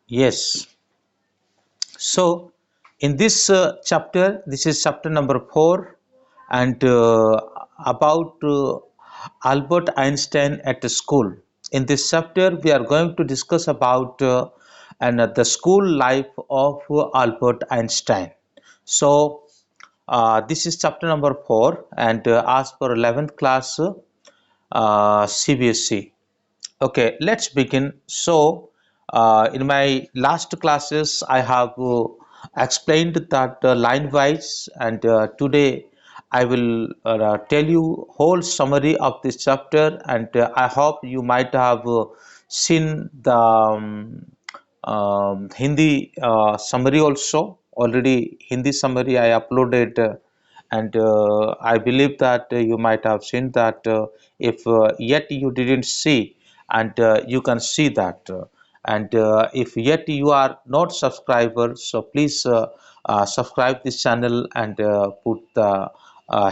Yes. So, in this chapter, this is chapter number 4, and about Albert Einstein at the school. In this chapter, we are going to discuss about the school life of Albert Einstein. So, this is chapter number 4, and as per 11th class CBSE. Okay, let's begin. So, in my last classes, I have explained that line wise, and today I will tell you whole summary of this chapter, and I hope you might have seen the Hindi summary also. Already Hindi summary I uploaded, and I believe that you might have seen that. If yet you didn't see, and you can see that. And if yet you are not subscriber, so please subscribe this channel and put the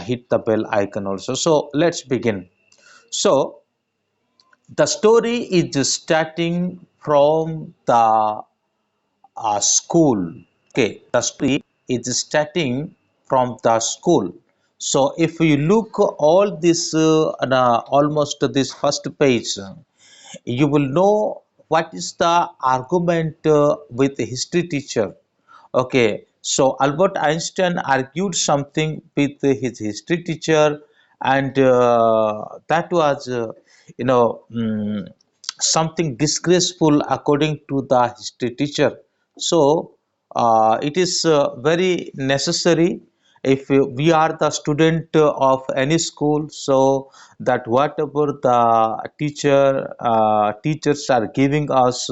hit the bell icon also. So let's begin. So the story is starting from the school. Okay, the story is starting from the school. So if you look all this almost this first page, you will know what is the argument with the history teacher. Okay, so Albert Einstein argued something with his history teacher, and that was, you know, something disgraceful according to the history teacher. So it is very necessary if we are the student of any school, so that whatever the teachers are giving us,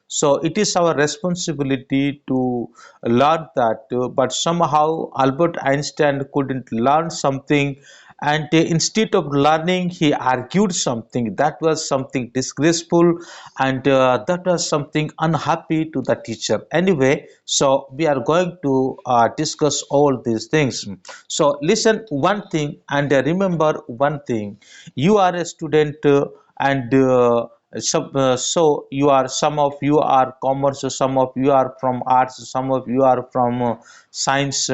so it is our responsibility to learn that. But somehow Albert Einstein couldn't learn something, and instead of learning he argued something that was something disgraceful, and that was something unhappy to the teacher. Anyway, so we are going to discuss all these things. So listen one thing, and remember one thing: you are a student, and so you are, some of you are commerce, some of you are from arts, some of you are from science.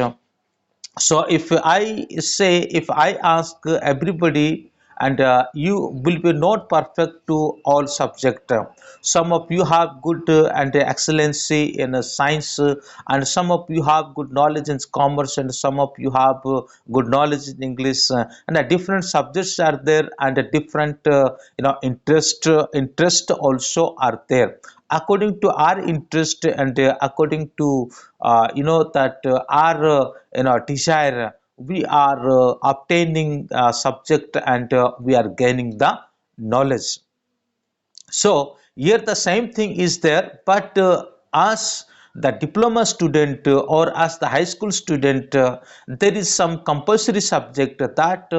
So if I say, if I ask everybody, and you will be not perfect to all subject. Some of you have good and excellency in science, and some of you have good knowledge in commerce, and some of you have good knowledge in English, and different subjects are there, and different interest also are there. According to our interest, and according to that our desire, we are obtaining subject, and we are gaining the knowledge. So here the same thing is there, but as the diploma student or as the high school student, there is some compulsory subject that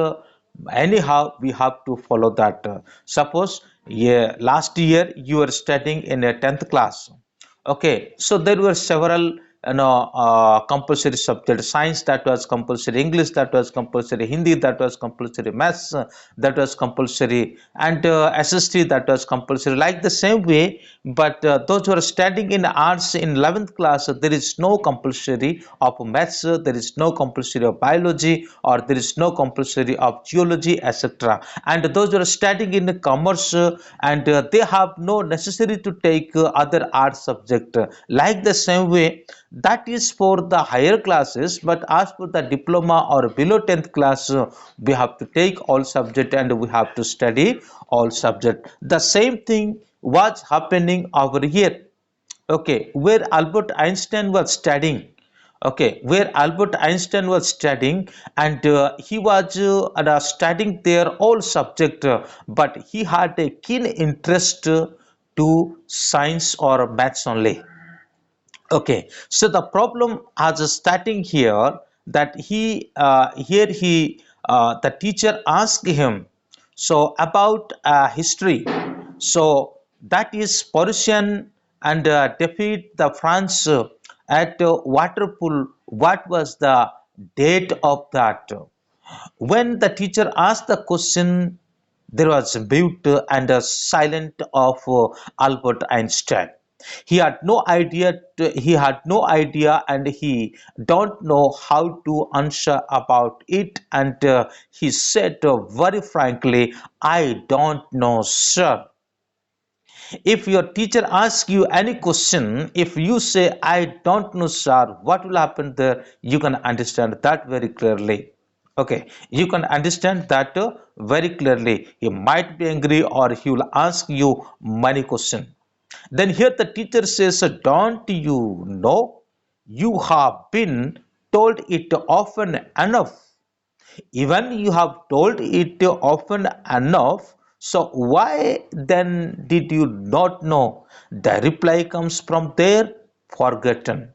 anyhow we have to follow that. Suppose, yeah, last year you were studying in a 10th class. Okay, so there were several compulsory subjects: science that was compulsory, English that was compulsory, Hindi that was compulsory, maths that was compulsory, and SST that was compulsory. Like the same way, but those who are studying in arts in 11th class, there is no compulsory of maths, there is no compulsory of biology, or there is no compulsory of geology, etc. And those who are studying in commerce, and they have no necessary to take other art subject. Like the same way, that is for the higher classes, but as for the diploma or below 10th class, we have to take all subject, and we have to study all subject. The same thing was happening over here. Okay, where Albert Einstein was studying. Okay, where Albert Einstein was studying, and he was studying there all subject, but he had a keen interest to science or maths only. Okay, so the problem as starting here, that he here he the teacher asked him so about history. So that is Parisian, and defeat the France at Waterpool. What was the date of that? When the teacher asked the question, there was mute and a silent of Albert Einstein. He had no idea, and he don't know how to answer about it. And he said very frankly, I don't know, sir. If your teacher asks you any question, if you say, I don't know, sir, what will happen there? You can understand that very clearly. Okay, you can understand that very clearly. He might be angry or he will ask you many questions. Then here the teacher says, don't you know? You have been told it often enough. Even you have told it often enough, so why then did you not know? The reply comes from there, forgotten.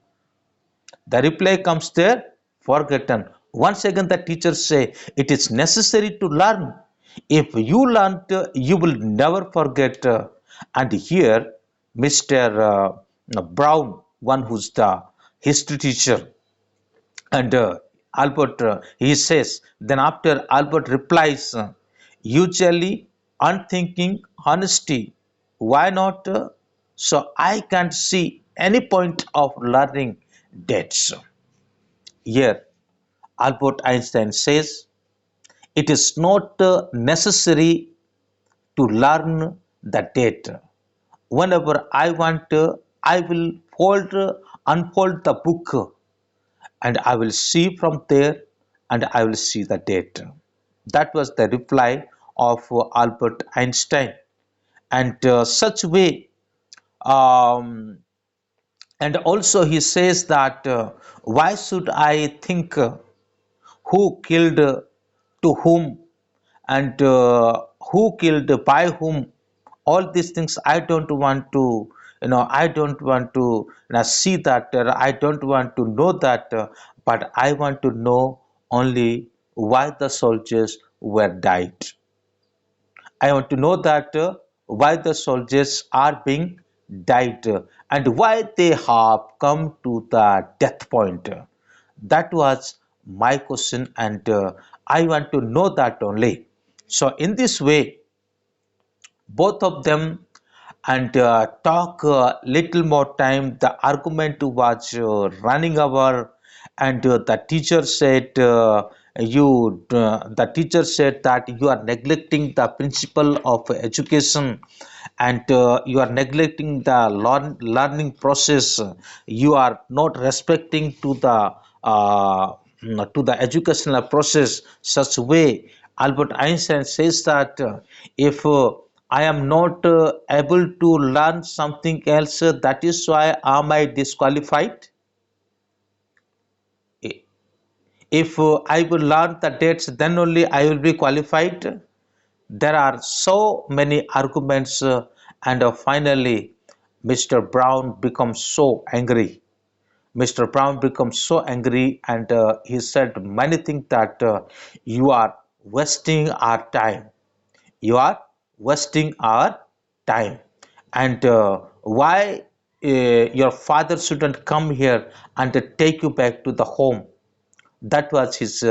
The reply comes there, forgotten. Once again, the teachers say it is necessary to learn. If you learn, you will never forget. And here, Mr. Brown, one who's the history teacher, and Albert, he says, then after Albert replies, usually unthinking honesty. Why not? So I can't see any point of learning dates. Here, Albert Einstein says, it is not necessary to learn the date. Whenever I want, I will unfold the book, and I will see from there, and I will see the date. That was the reply of Albert Einstein. And such way, um, and also he says that why should I think who killed to whom, and who killed by whom? All these things I don't want to, I don't want to see that, I don't want to know that, but I want to know only why the soldiers were died. I want to know that why the soldiers are being died, and why they have come to the death point. That was my question, and I want to know that only. So, in this way, both of them and talk a little more time. The argument was running over, and the teacher said, the teacher said that you are neglecting the principle of education, and you are neglecting the learning process. You are not respecting to the educational process. Such way, Albert Einstein says that if I am not able to learn something else, that is why am I disqualified. If I will learn the dates, then only I will be qualified. There are so many arguments, and finally, Mr. Brown becomes so angry. Mr. Brown becomes so angry, and he said many things that you are wasting our time. You are wasting our time. And why your father shouldn't come here and take you back to the home? That was his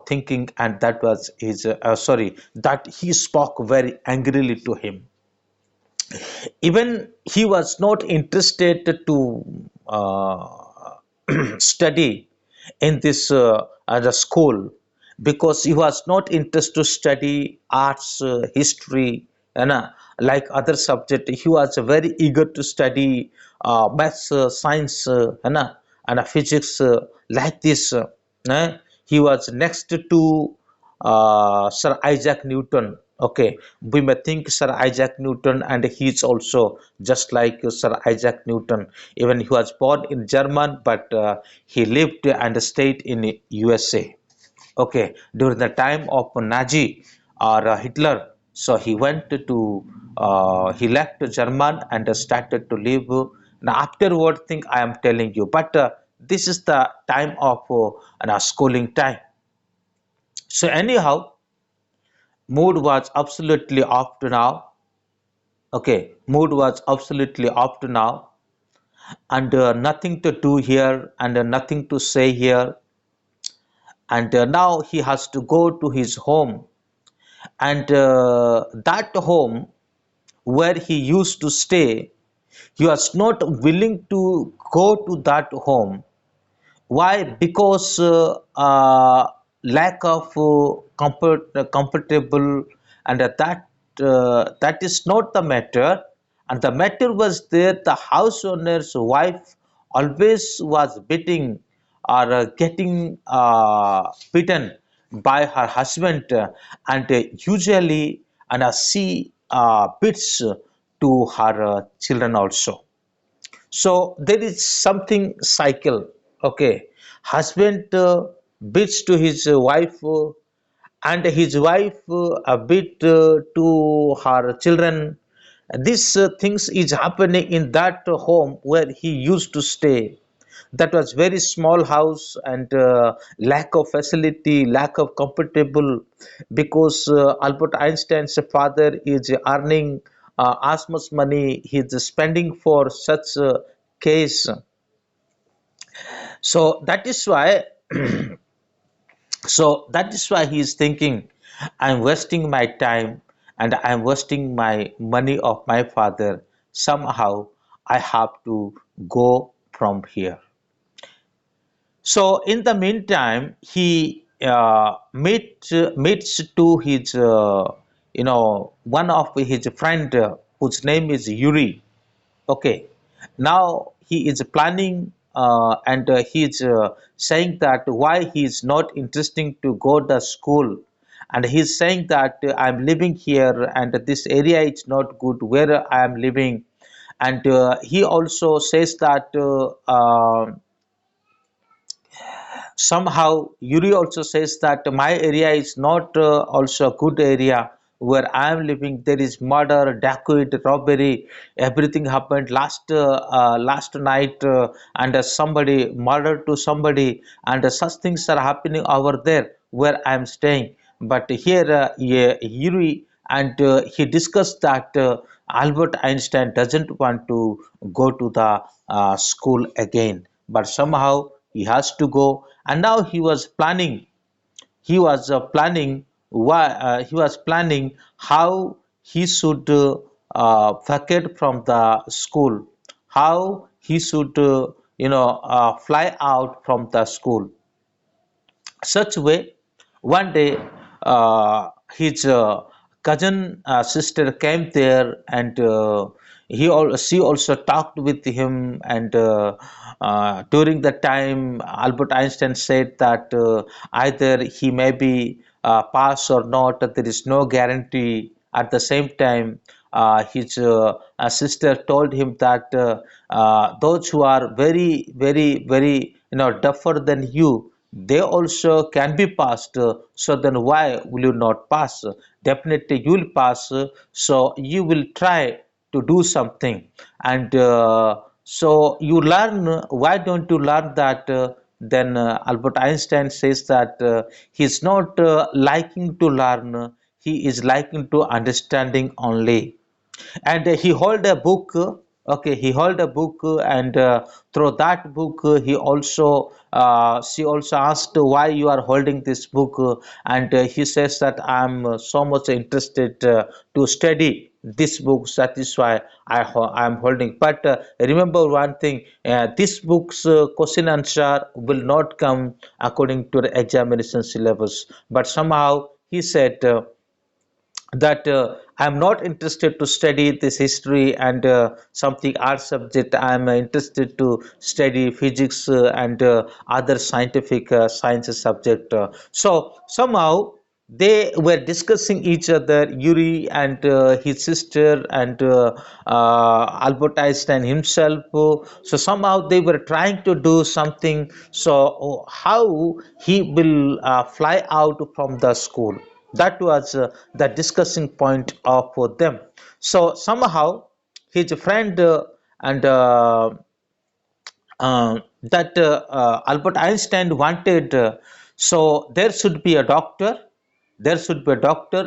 thinking, and that was his sorry, that he spoke very angrily to him. Even he was not interested to study in this the school, because he was not interested to study arts, history, and like other subject. He was very eager to study maths, science, and physics, like this. He was next to Sir Isaac Newton. Okay, we may think Sir Isaac Newton, and he is also just like Sir Isaac Newton. Even he was born in German, but he lived and stayed in USA. Okay, during the time of Nazi or Hitler, so he went to he left German and started to live. Now afterward, thing I am telling you, but this is the time of schooling time. So anyhow, mood was absolutely off to now. Okay, mood was absolutely off to now, and nothing to do here, and nothing to say here, and now he has to go to his home, and that home where he used to stay, He was not willing to go to that home. Why? Because lack of comfortable, and that is not the matter. And the matter was there. The house owner's wife always was beating or getting beaten by her husband, and usually, and she beats to her children also. So there is something cycle. Okay, husband beats to his wife, and his wife beat to her children. This things is happening in that home where he used to stay. That was very small house, and lack of facility, lack of comfortable, because Albert Einstein's father is earning as much money he is spending for such case. So that is why, he is thinking, I'm wasting my time and I'm wasting my money of my father. Somehow I have to go from here. So in the meantime, he meets to his one of his friend, whose name is Yuri. Okay, now he is planning, and he is saying that why he is not interesting to go to school, and he is saying that I'm living here and this area is not good where I am living, and he also says that somehow Yuri also says that my area is not also a good area where I am living. There is murder, dacoit, robbery. Everything happened last night, and somebody murdered to somebody, and such things are happening over there where I am staying. But here, yeah, Yuri, and he discussed that Albert Einstein doesn't want to go to the school again, but somehow he has to go. And now he was planning how he should vacate from the school, how he should fly out from the school. Such way, one day his cousin sister came there, and she also talked with him, and during the time Albert Einstein said that either he may be pass or not, there is no guarantee. At the same time, his sister told him that those who are very tougher than you, they also can be passed. So then why will you not pass? Definitely you will pass. So you will try to do something, and so you learn. Why don't you learn that? Then Albert Einstein says that he's not liking to learn. He is liking to understanding only, and he hold a book. Okay, he hold a book, and through that book he also she also asked why you are holding this book, and he says that I'm so much interested to study this book. That is why I am holding. But remember one thing, this book's question answer will not come according to the examination syllabus, but somehow he said that I am not interested to study this history and something art subject. I am interested to study physics and other scientific sciences subject. So somehow they were discussing each other, Yuri and his sister, and Albert Einstein himself. So somehow they were trying to do something. So how he will fly out from the school? That was the discussing point of them. So somehow his friend and that Albert Einstein wanted, so there should be a doctor,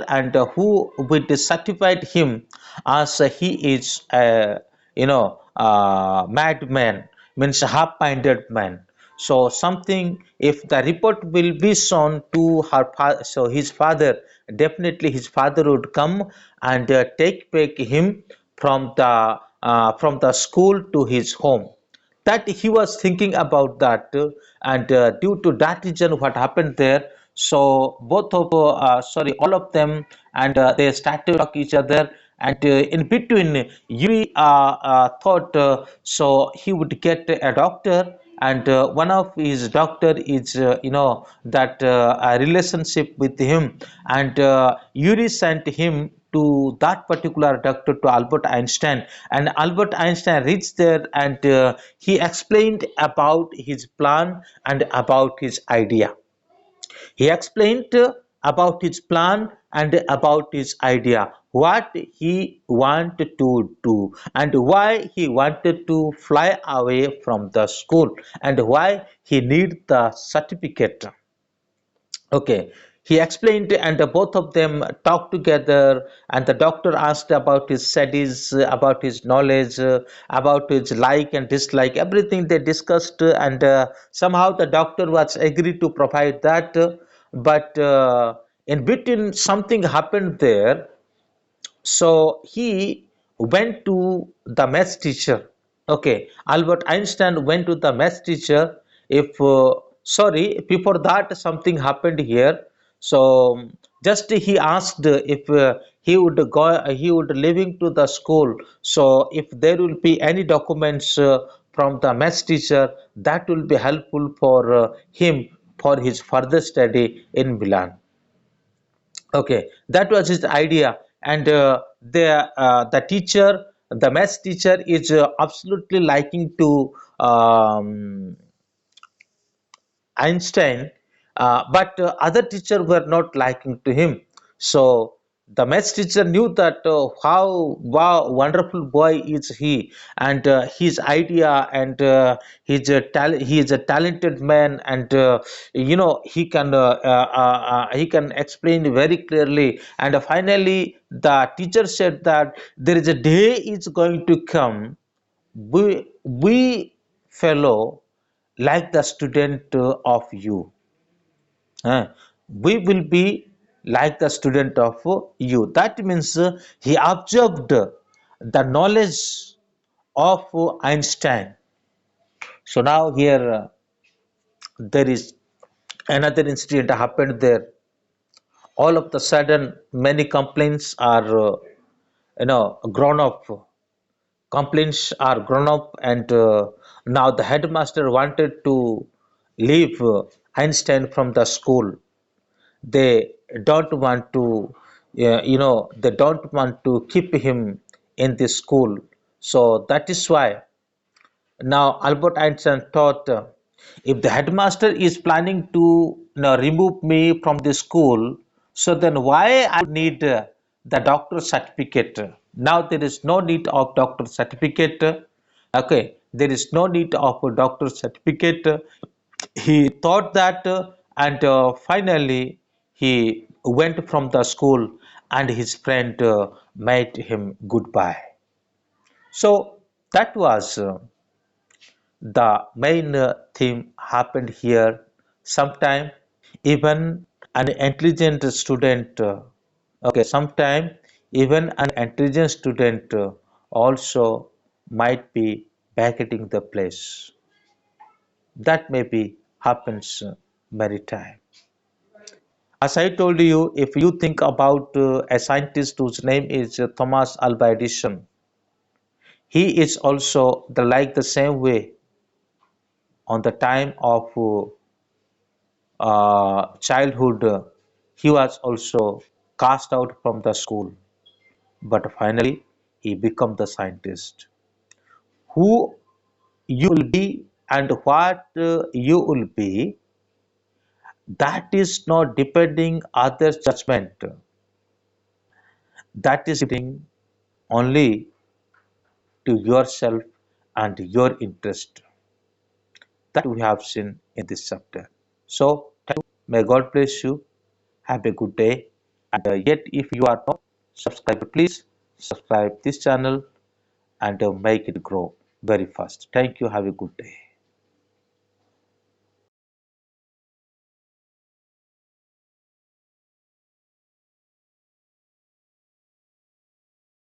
and who would certify him as he is a madman, means half-minded man. So something, if the report will be shown to so his father, definitely his father would come and take back him from the from the school to his home. That he was thinking about that, and due to that reason, what happened there? So both of, sorry, all of them, and they started to talk each other. And in between, Yuri thought so he would get a doctor, and one of his doctor is that a relationship with him, and Yuri sent him to that particular doctor, to Albert Einstein. And Albert Einstein reached there, and he explained about his plan and about his idea. He explained about his plan and about his idea, what he wanted to do, and why he wanted to fly away from the school, and why he need the certificate. Okay, he explained, and both of them talked together. And the doctor asked about his studies, about his knowledge, about his like and dislike, everything they discussed. And somehow the doctor was agreed to provide that. But in between, something happened there. So he went to the math teacher. Okay, Albert Einstein went to the math teacher. If sorry, before that something happened here. So just he asked if he would go, he would leaving to the school. So if there will be any documents from the math teacher, that will be helpful for him for his further study in Milan. Okay, that was his idea, and the teacher, the maths teacher, is absolutely liking to Einstein, but other teachers were not liking to him. So the maths teacher knew that how wow, wonderful boy is he, and his idea, and he is a talented man, and he can explain very clearly. And finally, the teacher said that there is a day is going to come, we fellow like the student of you. Uh, we will be like the student of you. That means he observed the knowledge of Einstein. So now here there is another incident happened there. All of the sudden, many complaints are grown up. Complaints are grown up, and now the headmaster wanted to leave Einstein from the school. They don't want to they don't want to keep him in the school. So that is why now Albert Einstein thought, if the headmaster is planning to remove me from the school, so then why I need the doctor certificate? Now there is no need of doctor certificate. Okay, there is no need of a doctor certificate. He thought that, and finally he went from the school, and his friend made him goodbye. So that was the main theme happened here. Sometime even an intelligent student, okay, sometime even an intelligent student also might be vacating the place. That maybe happens many times. As I told you, if you think about a scientist whose name is Thomas Alva Edison, he is also the like the same way on the time of childhood. He was also cast out from the school, but finally he became the scientist. Who you will be and what you will be, that is not depending others' judgment. That is depending only to yourself and your interest. That we have seen in this chapter. So, may God bless you. Have a good day. And yet, if you are not subscribed, please subscribe this channel and make it grow very fast. Thank you. Have a good day.